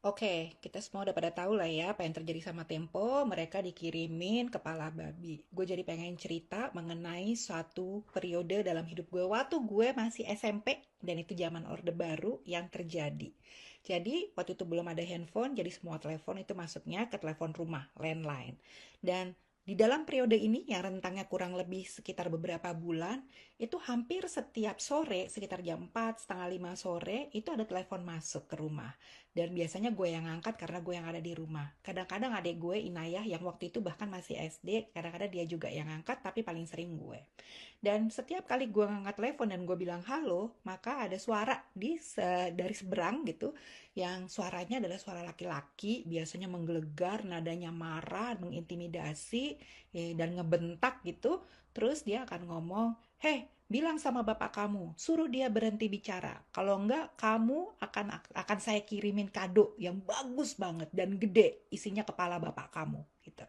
Oke, kita semua udah pada tahu lah ya apa yang terjadi sama Tempo. Mereka dikirimin kepala babi. Gue jadi pengen cerita mengenai suatu periode dalam hidup gue waktu gue masih SMP dan itu zaman Orde Baru yang terjadi. Jadi waktu itu belum ada handphone, jadi semua telepon itu masuknya ke telepon rumah, landline. Dan di dalam periode ini yang rentangnya kurang lebih sekitar beberapa bulan, itu hampir setiap sore, sekitar jam 4, setengah 5 sore, itu ada telepon masuk ke rumah. Dan biasanya gue yang ngangkat karena gue yang ada di rumah. Kadang-kadang adik gue Inayah yang waktu itu bahkan masih SD, kadang-kadang dia juga yang ngangkat tapi paling sering gue. Dan setiap kali gue ngangkat telepon dan gue bilang halo, maka ada suara dari seberang gitu, yang suaranya adalah suara laki-laki, biasanya menggelegar, nadanya marah, mengintimidasi, dan ngebentak gitu. Terus dia akan ngomong, "Heh, bilang sama bapak kamu, suruh dia berhenti bicara. Kalau enggak, kamu akan saya kirimin kado yang bagus banget dan gede, isinya kepala bapak kamu." Gitu.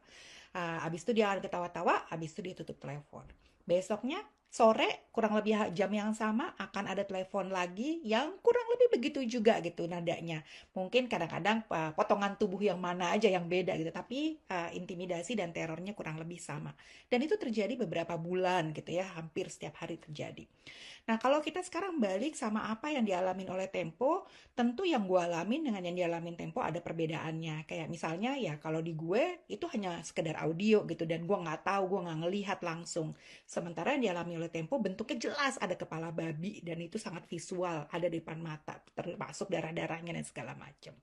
Abis itu dia akan ketawa-tawa, abis itu dia tutup telepon. Besoknya sore kurang lebih jam yang sama akan ada telepon lagi yang kurang lebih begitu juga gitu nadanya. Mungkin kadang-kadang potongan tubuh yang mana aja yang beda gitu, tapi intimidasi dan terornya kurang lebih sama. Dan itu terjadi beberapa bulan gitu ya, hampir setiap hari terjadi. Nah, kalau kita sekarang balik sama apa yang dialamin oleh Tempo, tentu yang gue alamin dengan yang dialamin Tempo ada perbedaannya. Kayak misalnya ya kalau di gue itu hanya sekedar audio gitu dan gue nggak tahu, gue nggak ngelihat langsung. Sementara yang dialami oleh Tempo bentuknya jelas ada kepala babi dan itu sangat visual, ada di depan mata, termasuk darah-darahnya dan segala macam.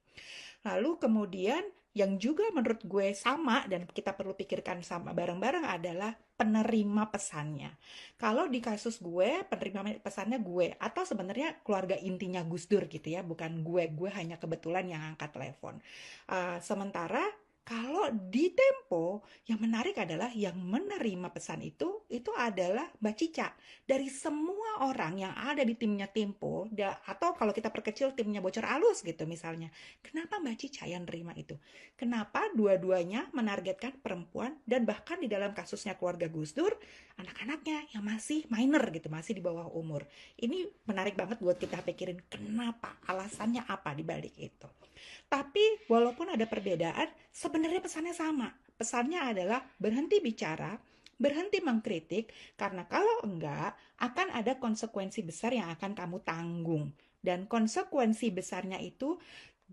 Lalu kemudian yang juga menurut gue sama dan kita perlu pikirkan sama bareng-bareng adalah penerima pesannya. Kalau di kasus gue, penerima pesannya gue atau sebenarnya keluarga intinya Gus Dur gitu ya, bukan gue hanya kebetulan yang angkat telepon. Sementara kalau di Tempo, yang menarik adalah yang menerima pesan itu adalah Mbak Cica. Dari semua orang yang ada di timnya Tempo, atau kalau kita perkecil timnya Bocor Alus gitu misalnya, kenapa Mbak Cica yang nerima itu? Kenapa dua-duanya menargetkan perempuan dan bahkan di dalam kasusnya keluarga Gus Dur, anak-anaknya yang masih minor gitu, masih di bawah umur. Ini menarik banget buat kita pikirin kenapa, alasannya apa di balik itu. Tapi walaupun ada perbedaan, sebenarnya pesannya sama. Pesannya adalah berhenti bicara, berhenti mengkritik, karena kalau enggak akan ada konsekuensi besar yang akan kamu tanggung. Dan konsekuensi besarnya itu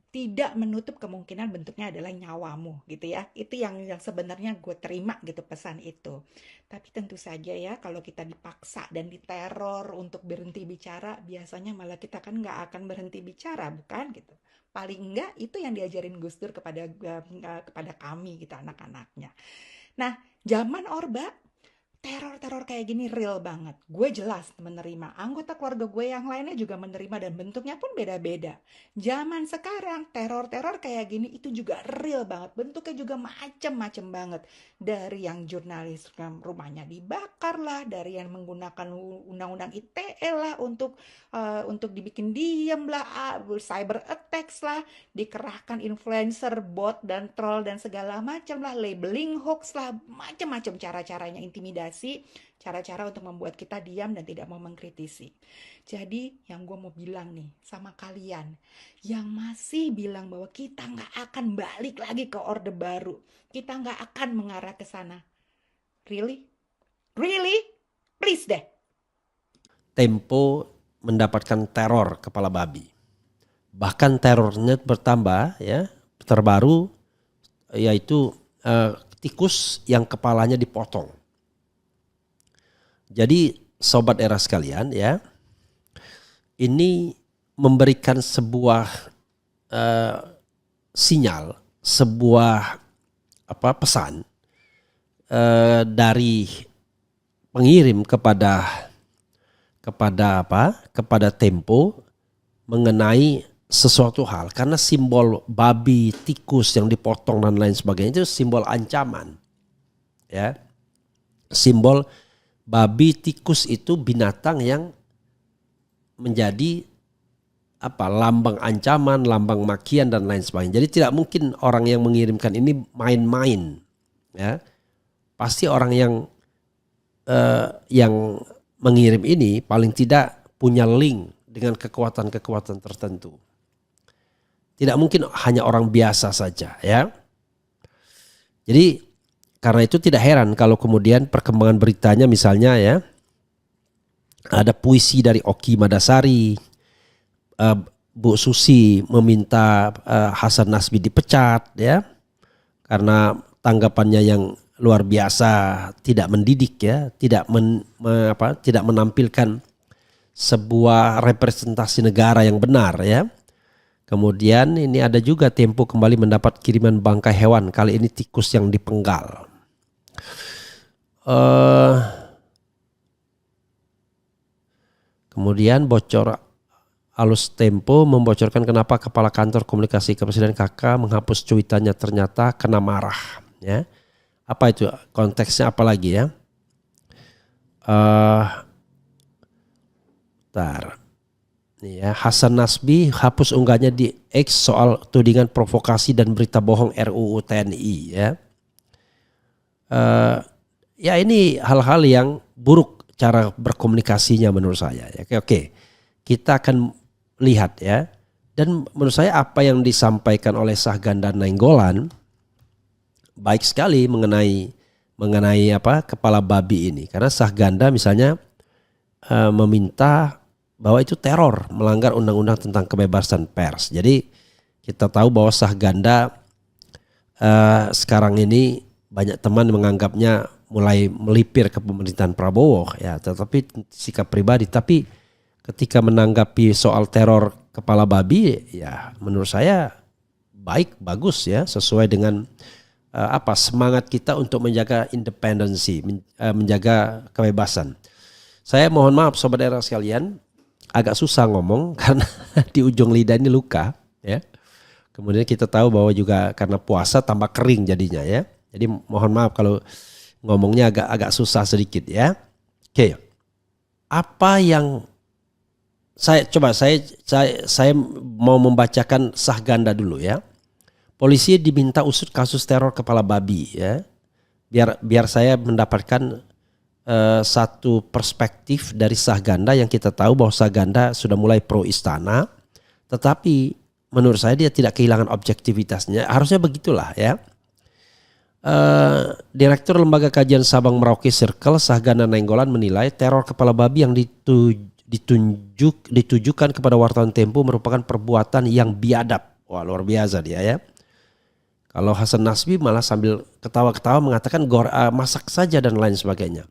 tidak menutup kemungkinan bentuknya adalah nyawamu gitu ya. Itu yang sebenarnya gue terima gitu pesan itu. Tapi tentu saja ya kalau kita dipaksa dan diteror untuk berhenti bicara, biasanya malah kita kan nggak akan berhenti bicara, bukan gitu. Paling enggak itu yang diajarin Gus Dur kepada kami gitu anak-anaknya. Nah, zaman Orba teror-teror kayak gini real banget. Gue jelas menerima. Anggota keluarga gue yang lainnya juga menerima dan bentuknya pun beda-beda. Zaman sekarang teror-teror kayak gini itu juga real banget. Bentuknya juga macem-macem banget. Dari yang jurnalis rumahnya dibakar lah, dari yang menggunakan undang-undang ITE lah untuk dibikin diem lah, cyber attacks lah, dikerahkan influencer, bot dan troll dan segala macam lah, labeling hoax lah, macam-macam cara-caranya intimidasi, cara-cara untuk membuat kita diam dan tidak mau mengkritisi. Jadi yang gue mau bilang nih sama kalian yang masih bilang bahwa kita nggak akan balik lagi ke Orde Baru, kita nggak akan mengarah ke sana. Really? Really? Please deh. Tempo mendapatkan teror kepala babi. Bahkan terornya bertambah ya, terbaru yaitu tikus yang kepalanya dipotong. Jadi sobat era sekalian ya, ini memberikan sebuah sinyal, sebuah pesan dari pengirim kepada Tempo mengenai sesuatu hal, karena simbol babi, tikus yang dipotong dan lain sebagainya itu simbol ancaman ya. Simbol babi, tikus itu binatang yang menjadi lambang ancaman, lambang makian dan lain sebagainya. Jadi tidak mungkin orang yang mengirimkan ini main-main ya. Pasti orang yang mengirim ini paling tidak punya link dengan kekuatan-kekuatan tertentu. Tidak mungkin hanya orang biasa saja ya. Jadi karena itu tidak heran kalau kemudian perkembangan beritanya misalnya ya, ada puisi dari Oki Madasari, Bu Susi meminta Hasan Nasbi dipecat ya, karena tanggapannya yang luar biasa, tidak mendidik ya, tidak menampilkan sebuah representasi negara yang benar ya. Kemudian ini ada juga Tempo kembali mendapat kiriman bangkai hewan, kali ini tikus yang dipenggal. Kemudian bocor alus Tempo membocorkan kenapa Kepala Kantor Komunikasi Kepresiden KK menghapus cuitannya, ternyata kena marah ya. Apa itu konteksnya, apa lagi ya? Nih ya, Hasan Nasbi hapus unggahnya di X soal tudingan provokasi dan berita bohong RUU TNI ya. Ya ini hal-hal yang buruk cara berkomunikasinya menurut saya ya. Oke. Kita akan lihat ya. Dan menurut saya apa yang disampaikan oleh Sahganda Nainggolan baik sekali mengenai kepala babi ini, karena Sahganda misalnya meminta bahwa itu teror, melanggar undang-undang tentang kebebasan pers. Jadi kita tahu bahwa Sahganda sekarang ini banyak teman menganggapnya mulai melipir ke pemerintahan Prabowo ya, tetapi sikap pribadi. Tapi ketika menanggapi soal teror kepala babi ya menurut saya bagus ya, sesuai dengan semangat kita untuk menjaga independensi, menjaga kebebasan. Saya mohon maaf sobat era sekalian, agak susah ngomong karena di ujung lidah ini luka ya. Kemudian kita tahu bahwa juga karena puasa tambah kering jadinya ya. Jadi mohon maaf kalau ngomongnya agak susah sedikit ya. Oke. Apa yang saya mau membacakan Sahganda dulu ya. Polisi diminta usut kasus teror kepala babi ya. Biar saya mendapatkan satu perspektif dari Sahganda yang kita tahu bahwa Sahganda sudah mulai pro istana, tetapi menurut saya dia tidak kehilangan objektivitasnya. Harusnya begitulah ya. Direktur Lembaga Kajian Sabang Merauke Circle Sahganda Nainggolan menilai teror kepala babi yang ditujukan kepada wartawan Tempo merupakan perbuatan yang biadab. Wah, luar biasa dia ya. Kalau Hasan Nasbi malah sambil ketawa-ketawa mengatakan masak saja dan lain sebagainya.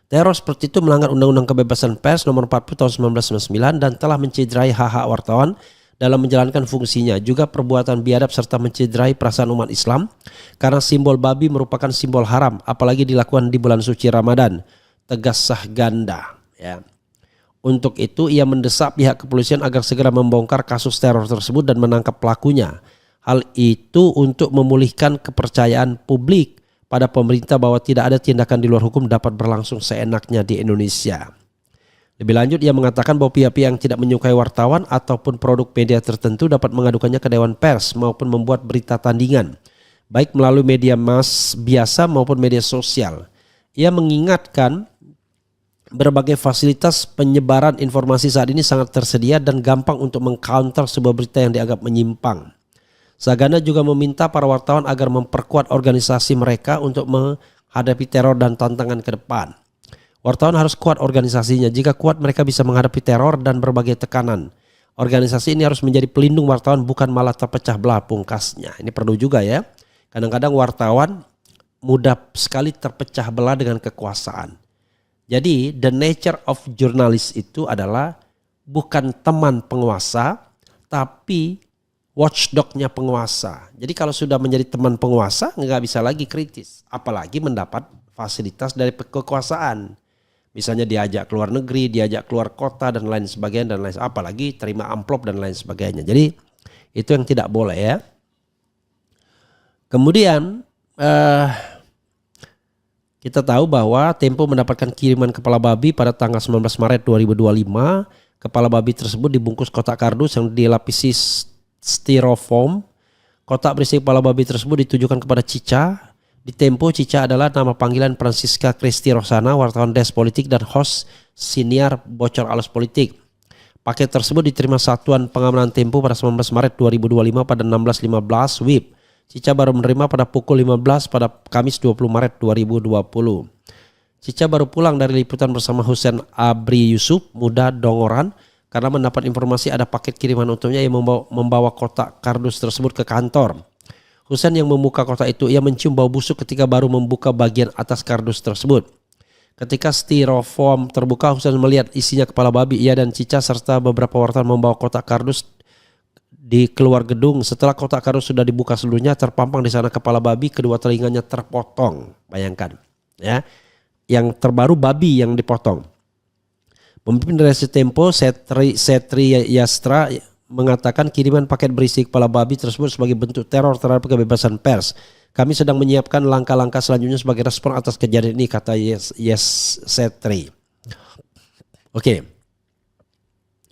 Teror seperti itu melanggar Undang-Undang Kebebasan Pers nomor 40 tahun 1999 dan telah mencederai hak-hak wartawan dalam menjalankan fungsinya. Juga perbuatan biadab serta mencederai perasaan umat Islam karena simbol babi merupakan simbol haram, apalagi dilakukan di bulan suci Ramadan, tegas Sahganda ya. Untuk itu ia mendesak pihak kepolisian agar segera membongkar kasus teror tersebut dan menangkap pelakunya. Hal itu untuk memulihkan kepercayaan publik pada pemerintah bahwa tidak ada tindakan di luar hukum dapat berlangsung seenaknya di Indonesia. Lebih lanjut ia mengatakan bahwa pihak-pihak yang tidak menyukai wartawan ataupun produk media tertentu dapat mengadukannya ke Dewan Pers maupun membuat berita tandingan, baik melalui media mass biasa maupun media sosial. Ia mengingatkan berbagai fasilitas penyebaran informasi saat ini sangat tersedia dan gampang untuk mengcounter sebuah berita yang dianggap menyimpang. Sahganda juga meminta para wartawan agar memperkuat organisasi mereka untuk menghadapi teror dan tantangan ke depan. Wartawan harus kuat organisasinya. Jika kuat mereka bisa menghadapi teror dan berbagai tekanan. Organisasi ini harus menjadi pelindung wartawan bukan malah terpecah belah, pungkasnya. Ini perlu juga ya. Kadang-kadang wartawan mudah sekali terpecah belah dengan kekuasaan. Jadi the nature of journalist itu adalah bukan teman penguasa tapi watchdognya penguasa. Jadi kalau sudah menjadi teman penguasa nggak bisa lagi kritis, apalagi mendapat fasilitas dari kekuasaan. Misalnya diajak keluar negeri, diajak keluar kota dan lain sebagainya dan lain, apalagi terima amplop dan lain sebagainya. Jadi itu yang tidak boleh ya. Kemudian kita tahu bahwa Tempo mendapatkan kiriman kepala babi pada tanggal 19 Maret 2025. Kepala babi tersebut dibungkus kotak kardus yang dilapisi styrofoam. Kotak berisi kepala babi tersebut ditujukan kepada Cica. Di Tempo, Cica adalah nama panggilan Francisca Christy Rosana, wartawan Desk Politik dan host siniar Bocor Alus Politik. Paket tersebut diterima Satuan Pengamanan Tempo pada 19 Maret 2025 pada 16.15 WIB. Cica baru menerima pada pukul 15 pada Kamis 20 Maret 2020. Cica baru pulang dari liputan bersama Husein Abri Yusuf, muda Dongoran, karena mendapat informasi ada paket kiriman untuknya yang membawa kotak kardus tersebut ke kantor. Husein yang membuka kotak itu, ia mencium bau busuk ketika baru membuka bagian atas kardus tersebut. Ketika styrofoam terbuka, Husein melihat isinya kepala babi. Ia dan Cica serta beberapa wartawan membawa kotak kardus di keluar gedung. Setelah kotak kardus sudah dibuka seluruhnya, terpampang di sana kepala babi, kedua telinganya terpotong. Bayangkan, ya. Yang terbaru babi yang dipotong. Pemimpin redaksi Tempo, Setri Yastra, mengatakan kiriman paket berisi kepala babi tersebut sebagai bentuk teror terhadap kebebasan pers. Kami sedang menyiapkan langkah-langkah selanjutnya sebagai respon atas kejadian ini, kata Setri. Oke.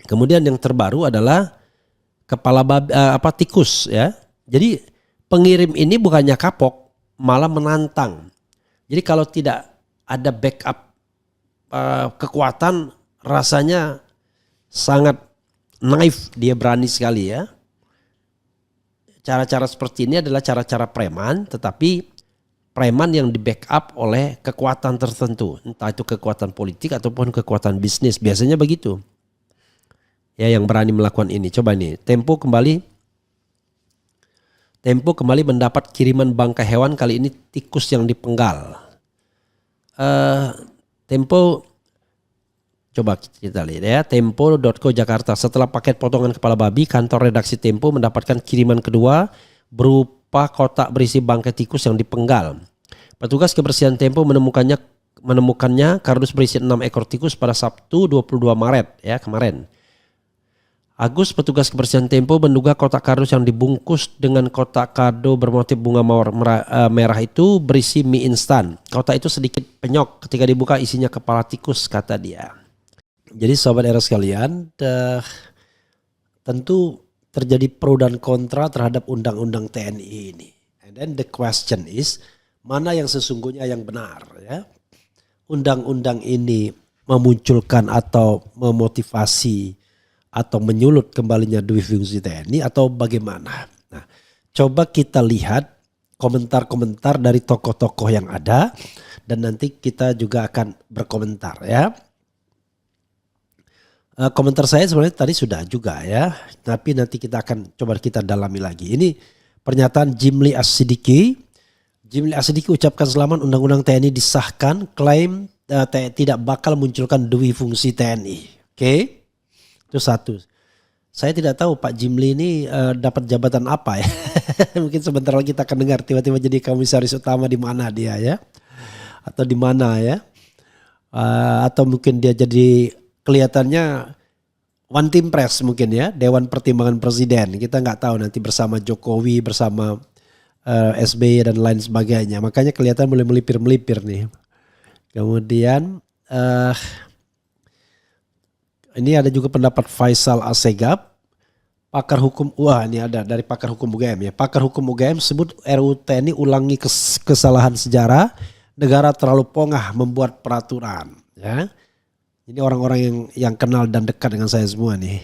Kemudian yang terbaru adalah kepala babi, tikus, ya. Jadi pengirim ini bukannya kapok, malah menantang. Jadi kalau tidak ada backup kekuatan, rasanya sangat naif, dia berani sekali, ya. Cara-cara seperti ini adalah cara-cara preman, tetapi preman yang di backup oleh kekuatan tertentu, entah itu kekuatan politik ataupun kekuatan bisnis, biasanya begitu. Ya, yang berani melakukan ini. Coba nih, Tempo kembali mendapat kiriman bangkai hewan, kali ini tikus yang dipenggal. Tempo, coba kita lihat ya, tempo.co Jakarta. Setelah paket potongan kepala babi, kantor redaksi Tempo mendapatkan kiriman kedua berupa kotak berisi bangkai tikus yang dipenggal. Petugas kebersihan Tempo menemukannya kardus berisi 6 ekor tikus pada Sabtu 22 Maret ya kemarin. Agus, petugas kebersihan Tempo, menduga kotak kardus yang dibungkus dengan kotak kado bermotif bunga mawar merah itu berisi mie instan. Kotak itu sedikit penyok, ketika dibuka isinya kepala tikus, kata dia. Jadi sobat era sekalian, tentu terjadi pro dan kontra terhadap undang-undang TNI ini. And then the question is, mana yang sesungguhnya yang benar, ya? Undang-undang ini memunculkan atau memotivasi atau menyulut kembalinya dui fungsi TNI atau bagaimana? Nah, coba kita lihat komentar-komentar dari tokoh-tokoh yang ada dan nanti kita juga akan berkomentar, ya. Komentar saya sebenarnya tadi sudah juga, ya, tapi nanti kita akan coba kita dalami lagi. Ini pernyataan Jimli As-Sidiki. Jimli As-Sidiki ucapkan selamat undang-undang TNI disahkan, klaim tidak bakal munculkan dui fungsi TNI. Oke. Itu satu. Saya tidak tahu Pak Jimli ini dapat jabatan apa, ya. Mungkin sebentar lagi kita akan dengar tiba-tiba jadi komisaris utama di mana dia, ya. Atau di mana, ya. Atau mungkin dia jadi kelihatannya one team press mungkin, ya. Dewan Pertimbangan Presiden. Kita nggak tahu nanti bersama Jokowi, bersama SBY dan lain sebagainya. Makanya kelihatan mulai melipir-melipir nih. Kemudian ini ada juga pendapat Faisal Assegaf, pakar hukum. Wah, ini ada dari pakar hukum UGM, ya. Pakar hukum UGM sebut RUU TNI ulangi kesalahan sejarah, negara terlalu pongah membuat peraturan, ya. Ini orang-orang yang kenal dan dekat dengan saya semua nih.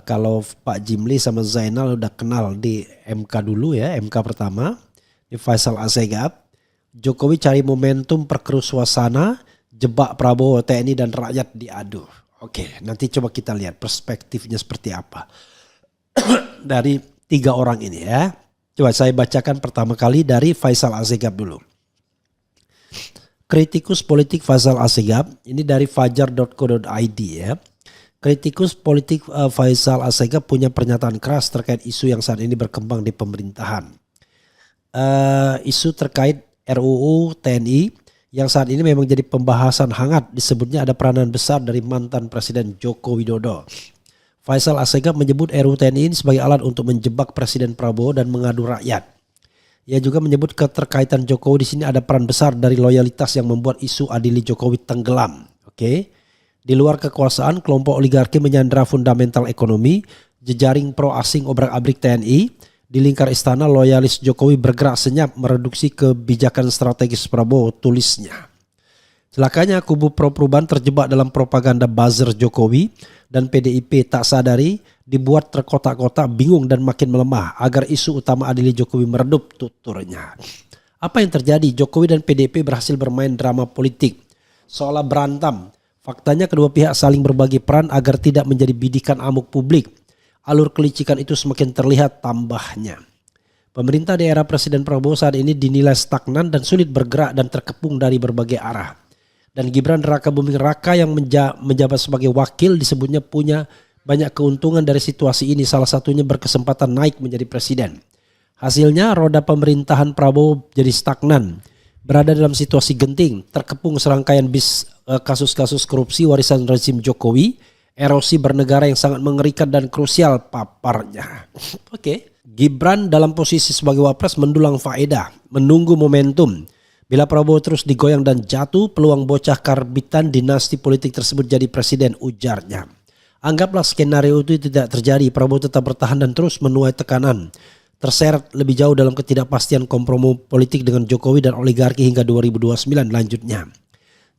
Kalau Pak Jimli sama Zainal udah kenal di MK dulu, ya, MK pertama. Di Faisal Assegaf, Jokowi cari momentum perkeruh suasana, jebak Prabowo, TNI dan rakyat diadu. Oke, nanti coba kita lihat perspektifnya seperti apa dari 3 orang ini, ya. Coba saya bacakan pertama kali dari Faisal Assegaf dulu. Kritikus politik Faisal Assegaf, ini dari fajar.co.id, ya. Kritikus politik Faisal Assegaf punya pernyataan keras terkait isu yang saat ini berkembang di pemerintahan. Isu terkait RUU TNI yang saat ini memang jadi pembahasan hangat, disebutnya ada peranan besar dari mantan Presiden Joko Widodo. Faisal Assegaf menyebut RUU TNI ini sebagai alat untuk menjebak Presiden Prabowo dan mengadu rakyat. Ia juga menyebut keterkaitan Jokowi di sini ada peran besar dari loyalitas yang membuat isu adili Jokowi tenggelam. Oke. Di luar kekuasaan, kelompok oligarki menyandera fundamental ekonomi, jejaring pro asing obrak-abrik TNI. Di lingkar istana, loyalis Jokowi bergerak senyap mereduksi kebijakan strategis Prabowo, tulisnya. Celakanya kubu pro perubahan terjebak dalam propaganda buzzer Jokowi dan PDIP tak sadari dibuat terkotak-kotak, bingung dan makin melemah agar isu utama adili Jokowi meredup, tuturnya. Apa yang terjadi? Jokowi dan PDIP berhasil bermain drama politik seolah berantem. Faktanya kedua pihak saling berbagi peran agar tidak menjadi bidikan amuk publik. Alur kelicikan itu semakin terlihat tambahnya. Pemerintah di era Presiden Prabowo saat ini dinilai stagnan dan sulit bergerak dan terkepung dari berbagai arah. Dan Gibran Raka Buming Raka yang menjabat sebagai wakil disebutnya punya banyak keuntungan dari situasi ini. Salah satunya berkesempatan naik menjadi presiden. Hasilnya roda pemerintahan Prabowo jadi stagnan. Berada dalam situasi genting, terkepung serangkaian kasus-kasus korupsi warisan rezim Jokowi. Erosi bernegara yang sangat mengerikan dan krusial paparnya. Oke. Gibran dalam posisi sebagai wapres mendulang faedah, menunggu momentum. Bila Prabowo terus digoyang dan jatuh, peluang bocah karbitan dinasti politik tersebut jadi presiden, ujarnya. Anggaplah skenario itu tidak terjadi, Prabowo tetap bertahan dan terus menuai tekanan. Terseret lebih jauh dalam ketidakpastian kompromi politik dengan Jokowi dan oligarki hingga 2029 lanjutnya.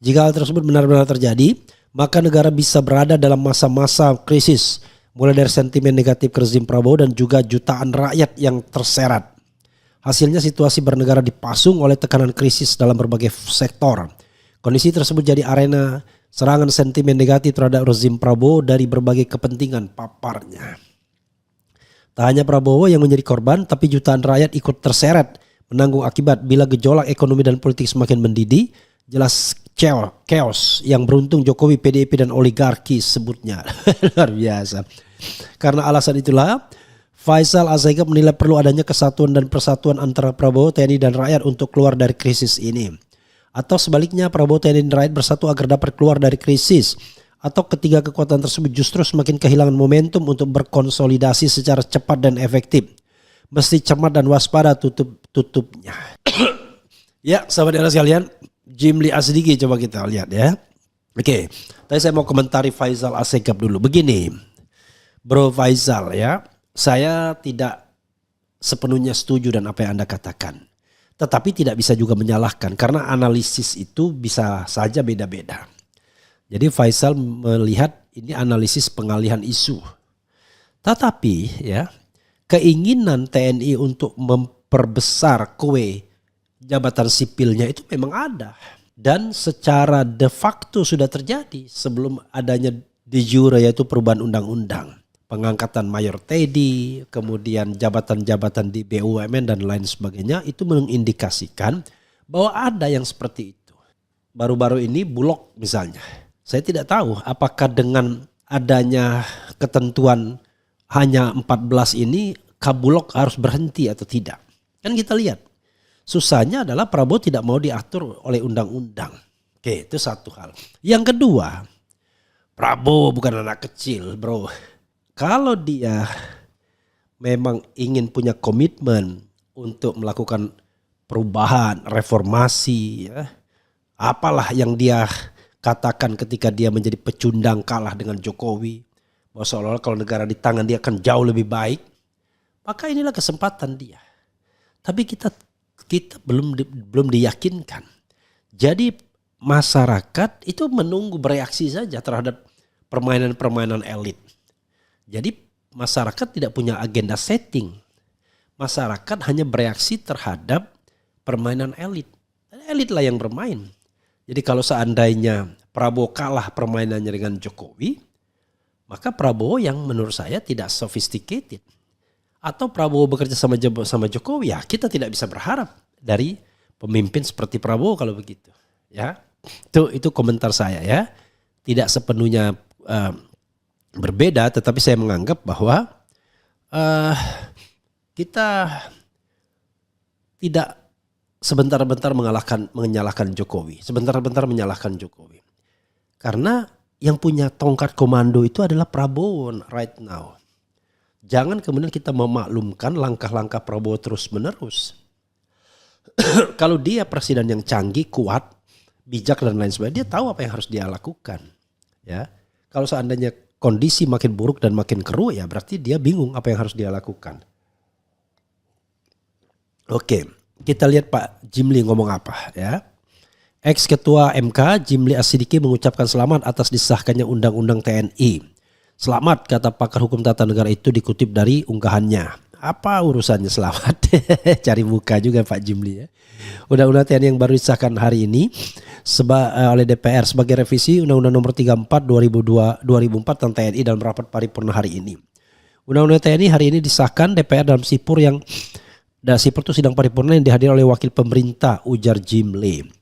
Jika hal tersebut benar-benar terjadi, maka negara bisa berada dalam masa-masa krisis. Mulai dari sentimen negatif ke rezim Prabowo dan juga jutaan rakyat yang terseret. Hasilnya situasi bernegara dipasung oleh tekanan krisis dalam berbagai sektor. Kondisi tersebut jadi arena serangan sentimen negatif terhadap rezim Prabowo dari berbagai kepentingan, paparnya. Tak hanya Prabowo yang menjadi korban, tapi jutaan rakyat ikut terseret menanggung akibat bila gejolak ekonomi dan politik semakin mendidih. Jelas chaos yang beruntung Jokowi, PDIP dan oligarki sebutnya. Luar biasa. Karena alasan itulah Faisal Asegaf menilai perlu adanya kesatuan dan persatuan antara Prabowo, TNI dan rakyat untuk keluar dari krisis ini. Atau sebaliknya Prabowo, TNI dan rakyat bersatu agar dapat keluar dari krisis. Atau ketiga kekuatan tersebut justru semakin kehilangan momentum untuk berkonsolidasi secara cepat dan efektif. Mesti cermat dan waspada tutupnya. Ya, sahabat sekalian, Jimli Asdiki coba kita lihat ya. Oke, tadi saya mau komentari Faisal Asegaf dulu. Begini, Bro Faisal ya. Saya tidak sepenuhnya setuju dan apa yang Anda katakan. Tetapi tidak bisa juga menyalahkan karena analisis itu bisa saja beda-beda. Jadi Faisal melihat ini analisis pengalihan isu. Tetapi ya, keinginan TNI untuk memperbesar kue jabatan sipilnya itu memang ada. Dan secara de facto sudah terjadi sebelum adanya de jure yaitu perubahan undang-undang. Pengangkatan mayor TEDI, kemudian jabatan-jabatan di BUMN dan lain sebagainya itu mengindikasikan bahwa ada yang seperti itu. Baru-baru ini Bulog misalnya. Saya tidak tahu apakah dengan adanya ketentuan hanya 14 ini Bulog harus berhenti atau tidak. Kan kita lihat. Susahnya adalah Prabowo tidak mau diatur oleh undang-undang. Oke, itu satu hal. Yang kedua, Prabowo bukan anak kecil, bro. Kalau dia memang ingin punya komitmen untuk melakukan perubahan, reformasi, ya, apalah yang dia katakan ketika dia menjadi pecundang kalah dengan Jokowi, bahwa seolah-olah kalau negara di tangan dia akan jauh lebih baik, maka inilah kesempatan dia. Tapi kita belum diyakinkan. Jadi masyarakat itu menunggu bereaksi saja terhadap permainan-permainan elit. Jadi masyarakat tidak punya agenda setting. Masyarakat hanya bereaksi terhadap permainan elit. Elit lah yang bermain. Jadi kalau seandainya Prabowo kalah permainannya dengan Jokowi, maka Prabowo yang menurut saya tidak sophisticated. Atau Prabowo bekerja sama Jokowi, ya kita tidak bisa berharap dari pemimpin seperti Prabowo kalau begitu. Ya, itu komentar saya ya. Tidak sepenuhnya berbeda, tetapi saya menganggap bahwa kita tidak sebentar-bentar menyalahkan Jokowi, sebentar-bentar menyalahkan Jokowi. Karena yang punya tongkat komando itu adalah Prabowo right now. Jangan kemudian kita memaklumkan langkah-langkah Prabowo terus-menerus. Kalau dia presiden yang canggih, kuat, bijak dan lain sebagainya, dia tahu apa yang harus dia lakukan. Ya, kalau seandainya kondisi makin buruk dan makin keruh, ya berarti dia bingung apa yang harus dia lakukan. Oke, kita lihat Pak Jimli ngomong apa ya. Ex-Ketua MK Jimli Asidiki mengucapkan selamat atas disahkannya Undang-Undang TNI. Selamat, kata pakar hukum tata negara itu dikutip dari unggahannya. Apa urusannya selamat? Cari muka juga Pak Jimli ya. Undang-Undang TNI yang baru disahkan hari ini oleh DPR sebagai revisi Undang-Undang Nomor 34 2004 tentang TNI dalam rapat paripurna hari ini. Undang-Undang TNI hari ini disahkan DPR dalam sipur itu sidang paripurna yang dihadiri oleh wakil pemerintah, ujar Jimli.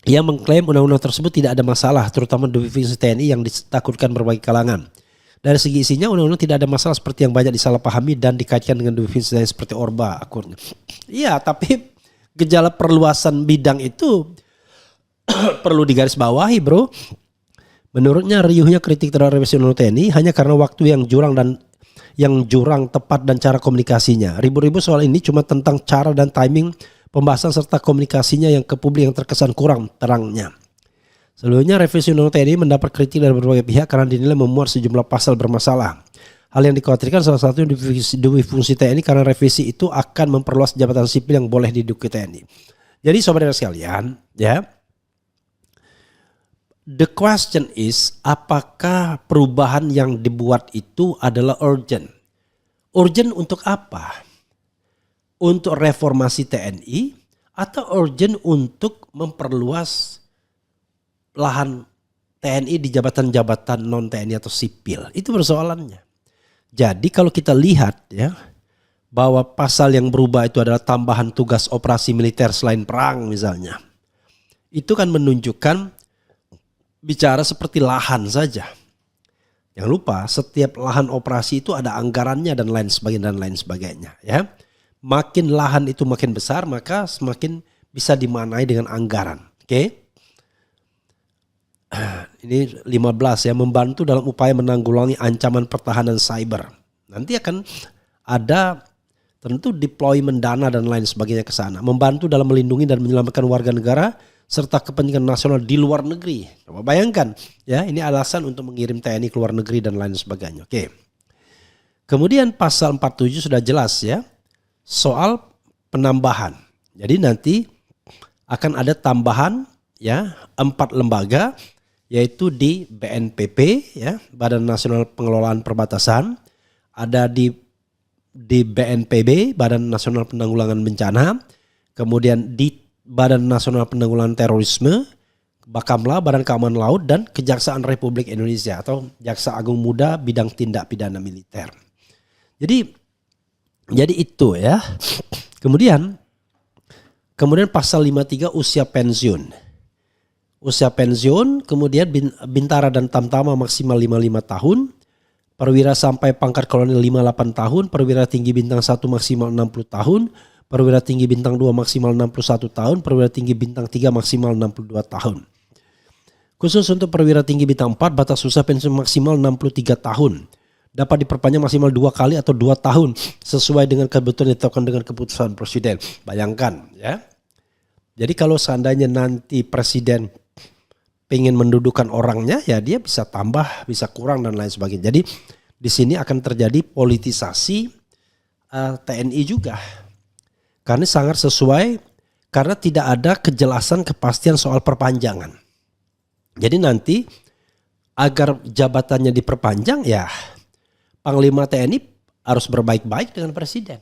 Ia mengklaim undang-undang tersebut tidak ada masalah, terutama definisi TNI yang ditakutkan berbagai kalangan. Dari segi isinya, undang-undang tidak ada masalah seperti yang banyak disalahpahami dan dikaitkan dengan definisi TNI seperti Orba akurnya. Iya, tapi gejala perluasan bidang itu perlu digarisbawahi, bro. Menurutnya riuhnya kritik terhadap revisi undang-undang TNI hanya karena waktu yang jurang tepat dan cara komunikasinya. Ribu-ribu soal ini cuma tentang cara dan timing pembahasan serta komunikasinya yang ke publik yang terkesan kurang terangnya. Sebelumnya revisi undang-undang TNI mendapat kritik dari berbagai pihak karena dinilai memuat sejumlah pasal bermasalah. Hal yang dikhawatirkan salah satunya duit fungsi TNI karena revisi itu akan memperluas jabatan sipil yang boleh diduduki TNI. Jadi saudara sekalian, ya. The question is, apakah perubahan yang dibuat itu adalah urgent? Urgent untuk apa? Untuk reformasi TNI atau urgent untuk memperluas lahan TNI di jabatan-jabatan non-TNI atau sipil? Itu persoalannya. Jadi kalau kita lihat ya bahwa pasal yang berubah itu adalah tambahan tugas operasi militer selain perang misalnya. Itu kan menunjukkan bicara seperti lahan saja. Jangan lupa setiap lahan operasi itu ada anggarannya dan lain sebagainya ya. Makin lahan itu makin besar maka semakin bisa dimanai dengan anggaran. Oke. Ini 15 ya, membantu dalam upaya menanggulangi ancaman pertahanan cyber. Nanti akan ada tentu deployment dana dan lain sebagainya ke sana. Membantu dalam melindungi dan menyelamatkan warga negara serta kepentingan nasional di luar negeri. Coba bayangkan ya, ini alasan untuk mengirim TNI ke luar negeri dan lain sebagainya. Oke. Kemudian pasal 47 sudah jelas ya. Soal penambahan. Jadi nanti akan ada tambahan ya 4 lembaga yaitu di BNPB ya, Badan Nasional Pengelolaan Perbatasan, ada di BNPB, Badan Nasional Penanggulangan Bencana, kemudian di Badan Nasional Penanggulangan Terorisme, Bakamla, Badan Keamanan Laut, dan Kejaksaan Republik Indonesia atau Jaksa Agung Muda bidang tindak pidana militer. Jadi itu ya. Kemudian pasal 53 usia pensiun. Usia pensiun, kemudian bintara dan tamtama maksimal 55 tahun. Perwira sampai pangkat kolonel 58 tahun. Perwira tinggi bintang 1 maksimal 60 tahun. Perwira tinggi bintang 2 maksimal 61 tahun. Perwira tinggi bintang 3 maksimal 62 tahun. Khusus untuk perwira tinggi bintang 4 batas usia pensiun maksimal 63 tahun. Dapat diperpanjang maksimal 2 kali atau 2 tahun sesuai dengan kebutuhan ditetapkan dengan keputusan presiden. Bayangkan ya. Jadi kalau seandainya nanti presiden pengen mendudukan orangnya ya dia bisa tambah, bisa kurang dan lain sebagainya. Jadi di sini akan terjadi politisasi TNI juga. Karena sangat sesuai karena tidak ada kejelasan kepastian soal perpanjangan. Jadi nanti agar jabatannya diperpanjang ya Panglima TNI harus berbaik-baik dengan presiden.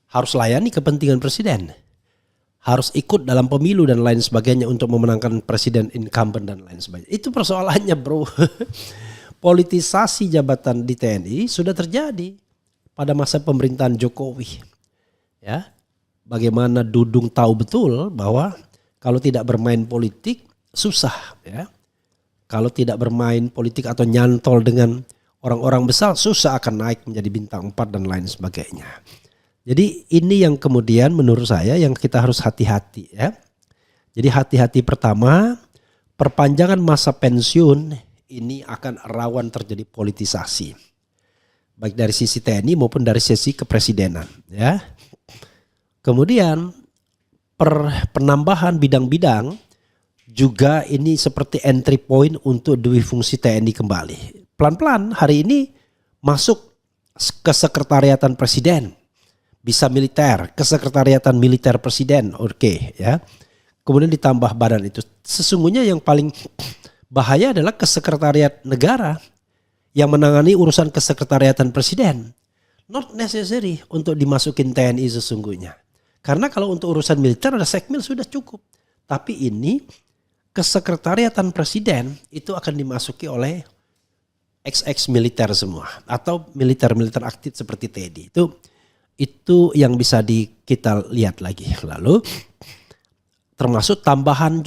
Harus layani kepentingan presiden. Harus ikut dalam pemilu dan lain sebagainya untuk memenangkan presiden incumbent dan lain sebagainya. Itu persoalannya bro. Politisasi jabatan di TNI sudah terjadi pada masa pemerintahan Jokowi. Ya, bagaimana Dudung tahu betul bahwa kalau tidak bermain politik susah ya. Kalau tidak bermain politik atau nyantol dengan orang-orang besar susah akan naik menjadi bintang 4 dan lain sebagainya. Jadi ini yang kemudian menurut saya yang kita harus hati-hati ya. Jadi hati-hati pertama, perpanjangan masa pensiun ini akan rawan terjadi politisasi. Baik dari sisi TNI maupun dari sisi kepresidenan ya. Kemudian penambahan bidang-bidang juga ini seperti entry point untuk duit fungsi TNI kembali. Pelan-pelan hari ini masuk ke sekretariatan presiden. Bisa militer, ke sekretariatan militer presiden. Oke ya. kemudian ditambah badan itu. Sesungguhnya yang paling bahaya adalah kesekretariat negara yang menangani urusan kesekretariatan presiden. Not necessary untuk dimasukin TNI sesungguhnya. Karena kalau untuk urusan militer ada sekmil sudah cukup. Tapi ini kesekretariatan presiden itu akan dimasuki oleh ex militer semua atau militer aktif seperti TNI. Itu yang bisa kita lihat lagi. Lalu termasuk tambahan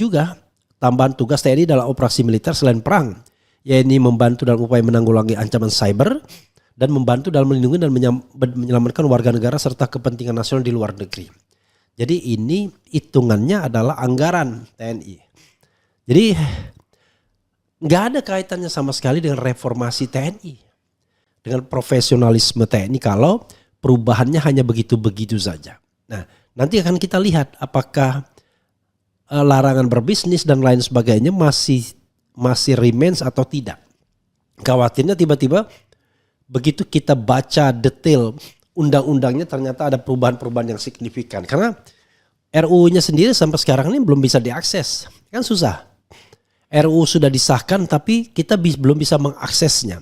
tugas TNI dalam operasi militer selain perang, yaitu membantu dalam upaya menanggulangi ancaman cyber dan membantu dalam melindungi dan menyelamatkan warga negara serta kepentingan nasional di luar negeri. Jadi ini hitungannya adalah anggaran TNI. Jadi nggak ada kaitannya sama sekali dengan reformasi TNI, dengan profesionalisme TNI kalau perubahannya hanya begitu-begitu saja. Nah, nanti akan kita lihat apakah larangan berbisnis dan lain sebagainya masih remains atau tidak. Khawatirnya tiba-tiba begitu kita baca detail undang-undangnya ternyata ada perubahan-perubahan yang signifikan. Karena RUU-nya sendiri sampai sekarang ini belum bisa diakses. Kan susah. RUU sudah disahkan tapi kita belum bisa mengaksesnya.